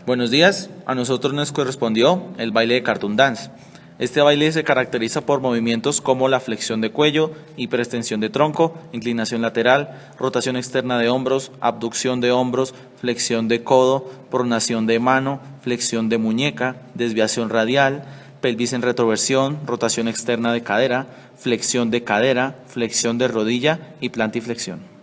Buenos días, a nosotros nos correspondió el baile de Cartoon Dance. Este baile se caracteriza por movimientos como la flexión de cuello, hiperextensión de tronco, inclinación lateral, rotación externa de hombros, abducción de hombros, flexión de codo, pronación de mano, flexión de muñeca, desviación radial, pelvis en retroversión, rotación externa de cadera, flexión de rodilla y plantiflexión.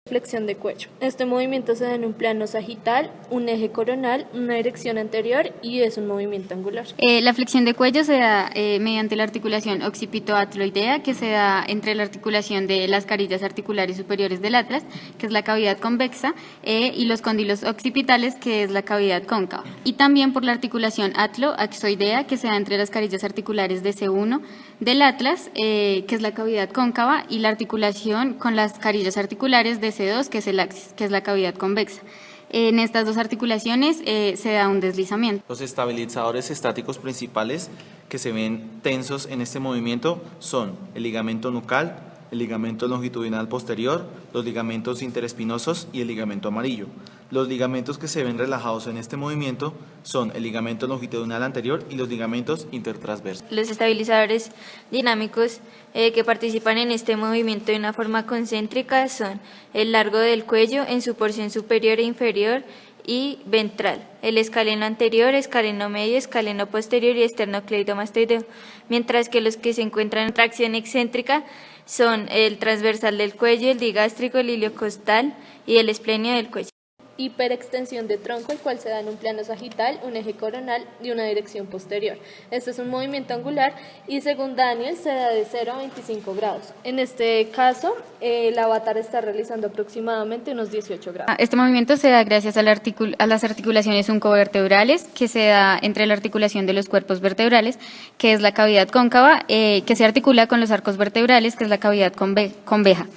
Flexión de cuello. Este movimiento se da en un plano sagital, un eje coronal, una dirección anterior y es un movimiento angular. La flexión de cuello se da mediante la articulación occipito-atloidea, que se da entre la articulación de las carillas articulares superiores del atlas, que es la cavidad convexa, y los cóndilos occipitales, que es la cavidad cóncava. Y también por la articulación atlo-axoidea, que se da entre las carillas articulares de C1 del atlas, que es la cavidad cóncava, y la articulación con las carillas articulares de C2, que es el axis, que es la cavidad convexa. En estas dos articulaciones se da un deslizamiento. Los estabilizadores estáticos principales que se ven tensos en este movimiento son el ligamento nucal, el ligamento longitudinal posterior, los ligamentos interespinosos y el ligamento amarillo. Los ligamentos que se ven relajados en este movimiento son el ligamento longitudinal anterior y los ligamentos intertransversos. Los estabilizadores dinámicos que participan en este movimiento de una forma concéntrica son el largo del cuello en su porción superior e inferior y ventral, el escaleno anterior, escaleno medio, escaleno posterior y esternocleidomastoideo, mientras que los que se encuentran en tracción excéntrica son el transversal del cuello, el digástrico, el iliocostal y el esplenio del cuello. Hiperextensión de tronco, el cual se da en un plano sagital, un eje coronal y una dirección posterior. Este es un movimiento angular y según Daniel se da de 0 a 25 grados. En este caso, el avatar está realizando aproximadamente unos 18 grados. Este movimiento se da gracias a las articulaciones uncovertebrales, que se da entre la articulación de los cuerpos vertebrales, que es la cavidad cóncava, que se articula con los arcos vertebrales, que es la cavidad conveja,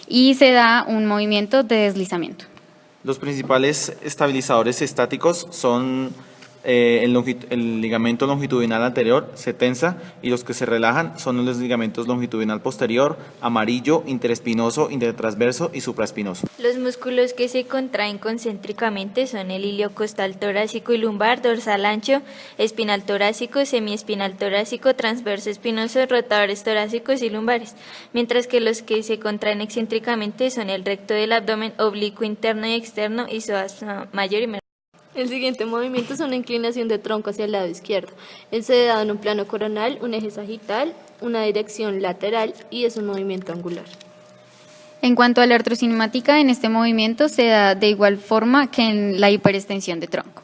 y se da un movimiento de deslizamiento. Los principales estabilizadores estáticos son el ligamento longitudinal anterior, se tensa, y los que se relajan son los ligamentos longitudinal posterior, amarillo, interespinoso, intertransverso y supraespinoso. Los músculos que se contraen concéntricamente son el iliocostal torácico y lumbar, dorsal ancho, espinal torácico, semiespinal torácico, transverso espinoso, rotadores torácicos y lumbares, mientras que los que se contraen excéntricamente son el recto del abdomen, oblicuo interno y externo y psoas mayor y menor. El siguiente movimiento es una inclinación de tronco hacia el lado izquierdo. Él se da en un plano coronal, un eje sagital, una dirección lateral y es un movimiento angular. En cuanto a la artrocinemática, en este movimiento se da de igual forma que en la hiperextensión de tronco.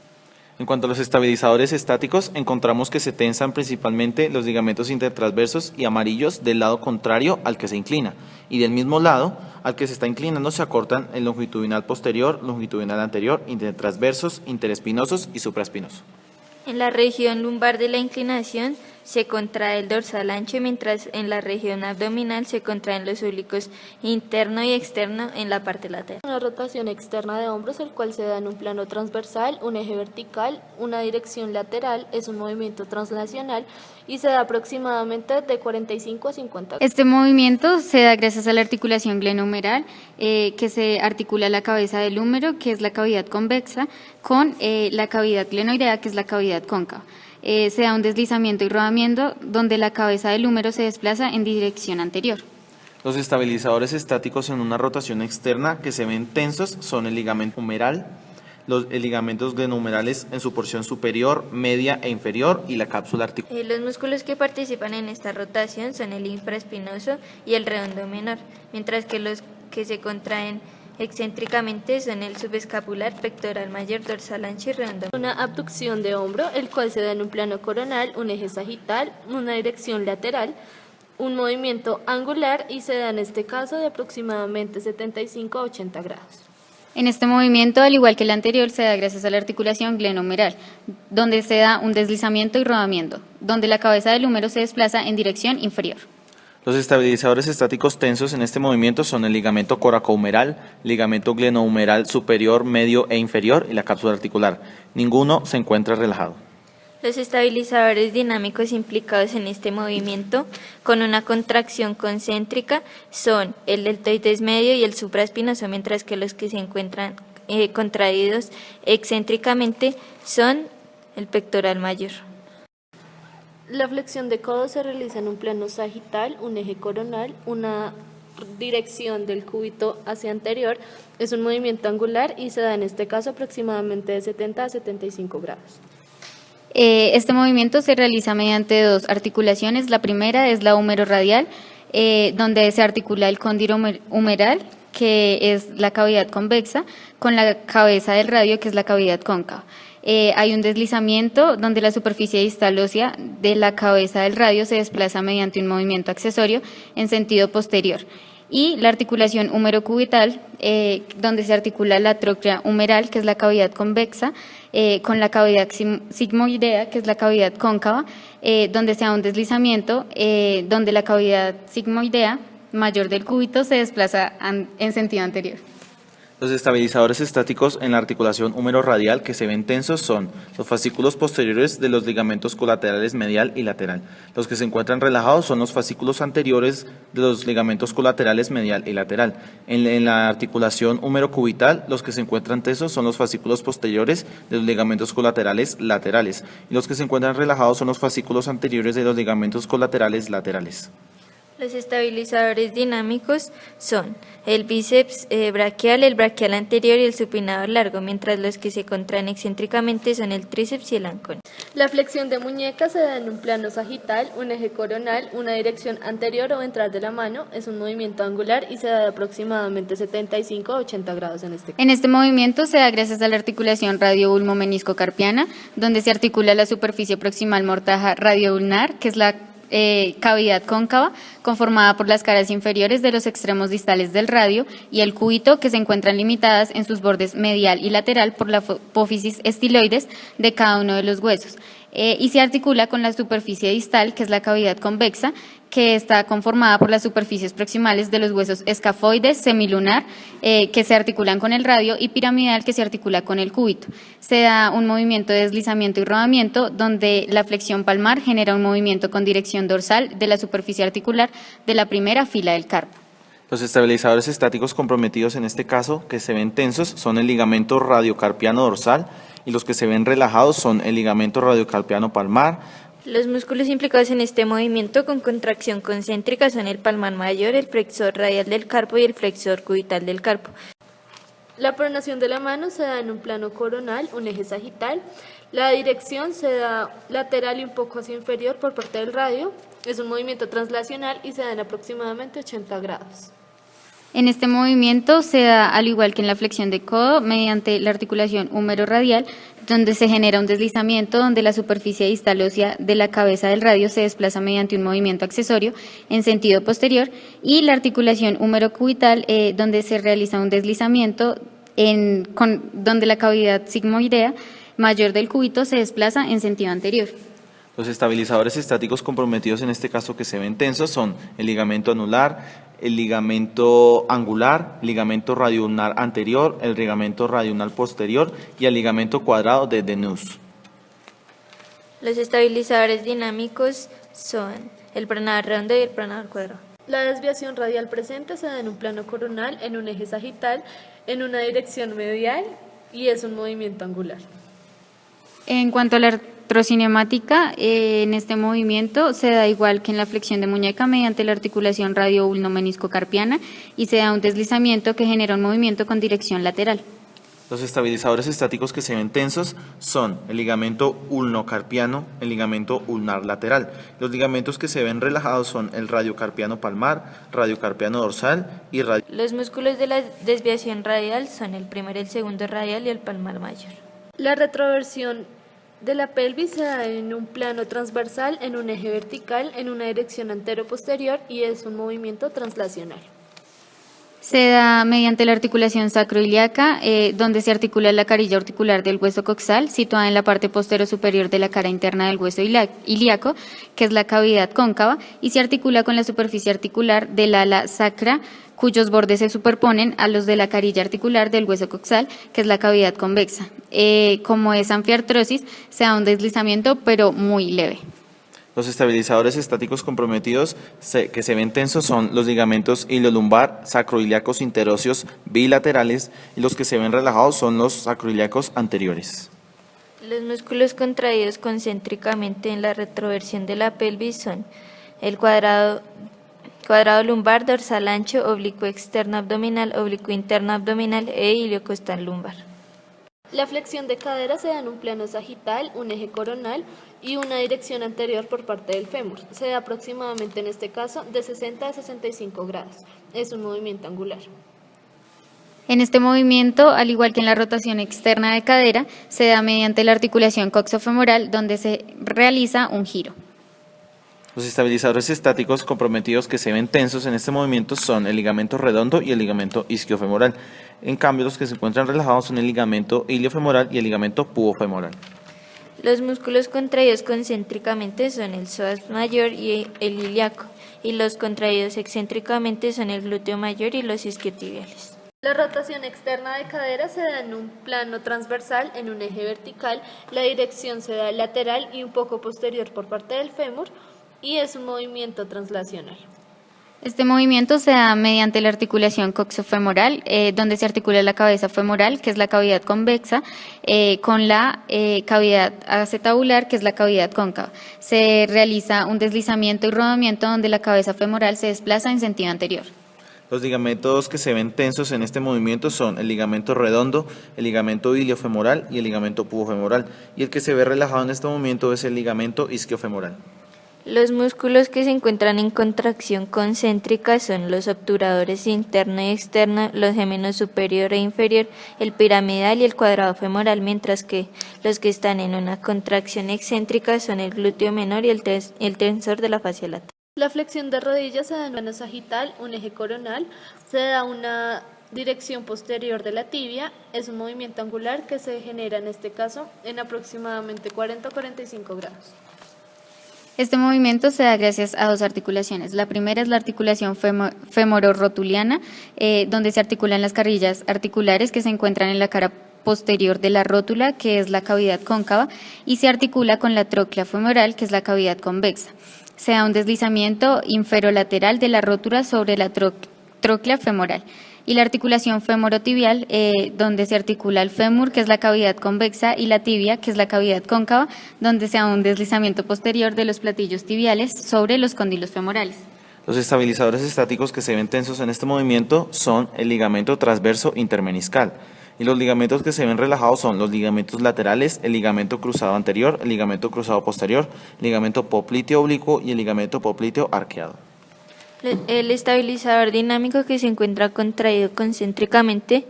En cuanto a los estabilizadores estáticos, encontramos que se tensan principalmente los ligamentos intertransversos y amarillos del lado contrario al que se inclina, y del mismo lado al que se está inclinando se acortan el longitudinal posterior, longitudinal anterior, intertransversos, interespinosos y supraespinosos. En la región lumbar de la inclinación se contrae el dorsal ancho, mientras en la región abdominal se contraen los oblicuos interno y externo en la parte lateral. Una rotación externa de hombros, el cual se da en un plano transversal, un eje vertical, una dirección lateral, es un movimiento translacional y se da aproximadamente de 45 a 50 grados. Este movimiento se da gracias a la articulación glenohumeral, que se articula la cabeza del húmero, que es la cavidad convexa, con la cavidad glenoidea, que es la cavidad cóncava. Se da un deslizamiento y rodamiento donde la cabeza del húmero se desplaza en dirección anterior. Los estabilizadores estáticos en una rotación externa que se ven tensos son el ligamento humeral, los ligamentos glenohumerales en su porción superior, media e inferior y la cápsula articular. Los músculos que participan en esta rotación son el infraespinoso y el redondo menor, mientras que los que se contraen excéntricamente son el subescapular, pectoral mayor, dorsal ancho y redondo. Una abducción de hombro, el cual se da en un plano coronal, un eje sagital, una dirección lateral, un movimiento angular y se da en este caso de aproximadamente 75 a 80 grados. En este movimiento, al igual que el anterior, se da gracias a la articulación glenohumeral, donde se da un deslizamiento y rodamiento, donde la cabeza del húmero se desplaza en dirección inferior. Los estabilizadores estáticos tensos en este movimiento son el ligamento coracohumeral, ligamento glenohumeral superior, medio e inferior y la cápsula articular. Ninguno se encuentra relajado. Los estabilizadores dinámicos implicados en este movimiento con una contracción concéntrica son el deltoides medio y el supraespinoso, mientras que los que se encuentran contraídos excéntricamente son el pectoral mayor. La flexión de codo se realiza en un plano sagital, un eje coronal, una dirección del cúbito hacia anterior. Es un movimiento angular y se da en este caso aproximadamente de 70 a 75 grados. Este movimiento se realiza mediante dos articulaciones. La primera es la humerorradial, donde se articula el cóndilo humeral, que es la cavidad convexa, con la cabeza del radio, que es la cavidad cóncava. Hay un deslizamiento donde la superficie distal ósea de la cabeza del radio se desplaza mediante un movimiento accesorio en sentido posterior. Y la articulación humerocubital, donde se articula la tróclea humeral, que es la cavidad convexa, con la cavidad sigmoidea, que es la cavidad cóncava, donde se da un deslizamiento, donde la cavidad sigmoidea mayor del cúbito se desplaza en sentido anterior. Los estabilizadores estáticos en la articulación húmero-radial que se ven tensos son los fascículos posteriores de los ligamentos colaterales medial y lateral. Los que se encuentran relajados son los fascículos anteriores de los ligamentos colaterales medial y lateral. En la articulación húmero-cubital, los que se encuentran tensos son los fascículos posteriores de los ligamentos colaterales laterales. Y los que se encuentran relajados son los fascículos anteriores de los ligamentos colaterales laterales. Los estabilizadores dinámicos son el bíceps braquial, el braquial anterior y el supinador largo, mientras los que se contraen excéntricamente son el tríceps y el ancón. La flexión de muñeca se da en un plano sagital, un eje coronal, una dirección anterior o ventral de la mano. Es un movimiento angular y se da de aproximadamente 75 a 80 grados en este caso. En este movimiento se da gracias a la articulación radio-ulmo-menisco-carpiana, donde se articula la superficie proximal mortaja radio-ulnar, que es la cavidad cóncava, conformada por las caras inferiores de los extremos distales del radio y el cúbito, que se encuentran limitadas en sus bordes medial y lateral por la apófisis estiloides de cada uno de los huesos. Y se articula con la superficie distal, que es la cavidad convexa, que está conformada por las superficies proximales de los huesos escafoides, semilunar, que se articulan con el radio, y piramidal, que se articula con el cúbito. Se da un movimiento de deslizamiento y rodamiento, donde la flexión palmar genera un movimiento con dirección dorsal de la superficie articular de la primera fila del carpo. Los estabilizadores estáticos comprometidos en este caso, que se ven tensos, son el ligamento radiocarpiano dorsal, y los que se ven relajados son el ligamento radiocarpiano palmar. Los músculos implicados en este movimiento con contracción concéntrica son el palmar mayor, el flexor radial del carpo y el flexor cubital del carpo. La pronación de la mano se da en un plano coronal, un eje sagital. La dirección se da lateral y un poco hacia inferior por parte del radio. Es un movimiento translacional y se da en aproximadamente 80 grados. En este movimiento se da, al igual que en la flexión de codo, mediante la articulación húmero-radial, donde se genera un deslizamiento donde la superficie distal ósea de la cabeza del radio se desplaza mediante un movimiento accesorio en sentido posterior, y la articulación húmero-cubital, donde se realiza un deslizamiento donde la cavidad sigmoidea mayor del cúbito se desplaza en sentido anterior. Los estabilizadores estáticos comprometidos en este caso que se ven tensos son el ligamento anular, el ligamento angular, el ligamento radioulnar anterior, el ligamento radioulnar posterior y el ligamento cuadrado de Denus. Los estabilizadores dinámicos son el pronador redondo y el pronador cuadrado. La desviación radial presente se da en un plano coronal, en un eje sagital, en una dirección medial y es un movimiento angular. En cuanto a la artrocinemática, en este movimiento se da igual que en la flexión de muñeca mediante la articulación radio-ulno-menisco-carpiana, y se da un deslizamiento que genera un movimiento con dirección lateral. Los estabilizadores estáticos que se ven tensos son el ligamento ulnocarpiano, el ligamento ulnar lateral. Los ligamentos que se ven relajados son el radiocarpiano palmar, radiocarpiano dorsal y Los músculos de la desviación radial son el primero, el segundo radial y el palmar mayor. La retroversión de la pelvis se da en un plano transversal, en un eje vertical, en una dirección antero-posterior y es un movimiento translacional. Se da mediante la articulación sacroiliaca, donde se articula la carilla articular del hueso coxal, situada en la parte posterior-superior de la cara interna del hueso ilíaco, que es la cavidad cóncava, y se articula con la superficie articular del ala sacra, cuyos bordes se superponen a los de la carilla articular del hueso coxal, que es la cavidad convexa. Como es anfiartrosis, se da un deslizamiento, pero muy leve. Los estabilizadores estáticos comprometidos que se ven tensos son los ligamentos iliolumbar, sacroiliacos interóseos bilaterales, y los que se ven relajados son los sacroiliacos anteriores. Los músculos contraídos concéntricamente en la retroversión de la pelvis son el cuadrado lumbar, dorsal ancho, oblicuo externo abdominal, oblicuo interno abdominal e iliocostal lumbar. La flexión de cadera se da en un plano sagital, un eje coronal y una dirección anterior por parte del fémur. Se da aproximadamente en este caso de 60 a 65 grados. Es un movimiento angular. En este movimiento, al igual que en la rotación externa de cadera, se da mediante la articulación coxofemoral, donde se realiza un giro. Los estabilizadores estáticos comprometidos que se ven tensos en este movimiento son el ligamento redondo y el ligamento isquiofemoral. En cambio, los que se encuentran relajados son el ligamento iliofemoral y el ligamento pubofemoral. Los músculos contraídos concéntricamente son el psoas mayor y el ilíaco, y los contraídos excéntricamente son el glúteo mayor y los isquiotibiales. La rotación externa de cadera se da en un plano transversal, en un eje vertical. La dirección se da lateral y un poco posterior por parte del fémur, y es un movimiento translacional. Este movimiento se da mediante la articulación coxofemoral, donde se articula la cabeza femoral, que es la cavidad convexa, con la cavidad acetabular, que es la cavidad cóncava. Se realiza un deslizamiento y rodamiento donde la cabeza femoral se desplaza en sentido anterior. Los ligamentos que se ven tensos en este movimiento son el ligamento redondo, el ligamento iliofemoral y el ligamento pubofemoral, y el que se ve relajado en este movimiento es el ligamento isquiofemoral. Los músculos que se encuentran en contracción concéntrica son los obturadores interno y externo, los gemelos superior e inferior, el piramidal y el cuadrado femoral, mientras que los que están en una contracción excéntrica son el glúteo menor y el tensor de la fascia lata. La flexión de rodillas se da en un plano sagital, un eje coronal. Se da una dirección posterior de la tibia. Es un movimiento angular que se genera en este caso en aproximadamente 40 o 45 grados. Este movimiento se da gracias a dos articulaciones. La primera es la articulación femororotuliana, donde se articulan las carrillas articulares que se encuentran en la cara posterior de la rótula, que es la cavidad cóncava, y se articula con la tróclea femoral, que es la cavidad convexa. Se da un deslizamiento inferolateral de la rótula sobre la tróclea femoral. Y la articulación femorotibial, donde se articula el fémur, que es la cavidad convexa, y la tibia, que es la cavidad cóncava, donde se da un deslizamiento posterior de los platillos tibiales sobre los cóndilos femorales. Los estabilizadores estáticos que se ven tensos en este movimiento son el ligamento transverso intermeniscal, y los ligamentos que se ven relajados son los ligamentos laterales, el ligamento cruzado anterior, el ligamento cruzado posterior, el ligamento popliteo oblicuo y el ligamento popliteo arqueado. El estabilizador dinámico que se encuentra contraído concéntricamente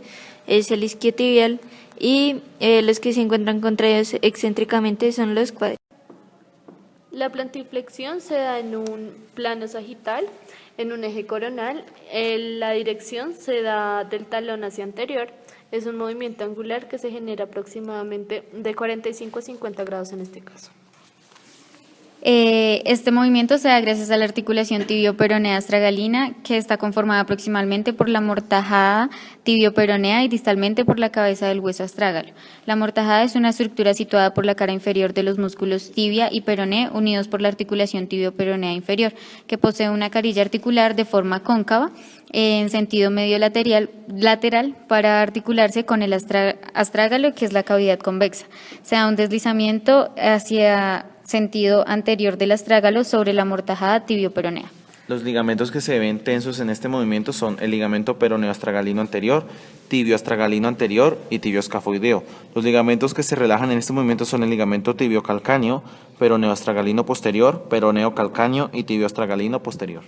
es el isquiotibial, y los que se encuentran contraídos excéntricamente son los cuádriceps. La plantiflexión se da en un plano sagital, en un eje coronal. La dirección se da del talón hacia anterior. Es un movimiento angular que se genera aproximadamente de 45 a 50 grados en este caso. Este movimiento se da gracias a la articulación tibio-peronea astragalina, que está conformada aproximadamente por la mortajada tibio-peronea y distalmente por la cabeza del hueso astrágalo. La mortajada es una estructura situada por la cara inferior de los músculos tibia y peroné, unidos por la articulación tibio-peronea inferior, que posee una carilla articular de forma cóncava en sentido medio lateral para articularse con el astrágalo, que es la cavidad convexa. Se da un deslizamiento hacia sentido anterior del astrágalo sobre la mortajada tibio-peronea. Los ligamentos que se ven tensos en este movimiento son el ligamento peroneo-astragalino anterior, tibio-astragalino anterior y tibio-escafoideo. Los ligamentos que se relajan en este movimiento son el ligamento tibio-calcáneo, peroneo-astragalino posterior, peroneo-calcáneo y tibio-astragalino posterior.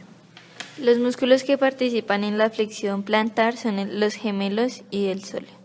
Los músculos que participan en la flexión plantar son los gemelos y el sóleo.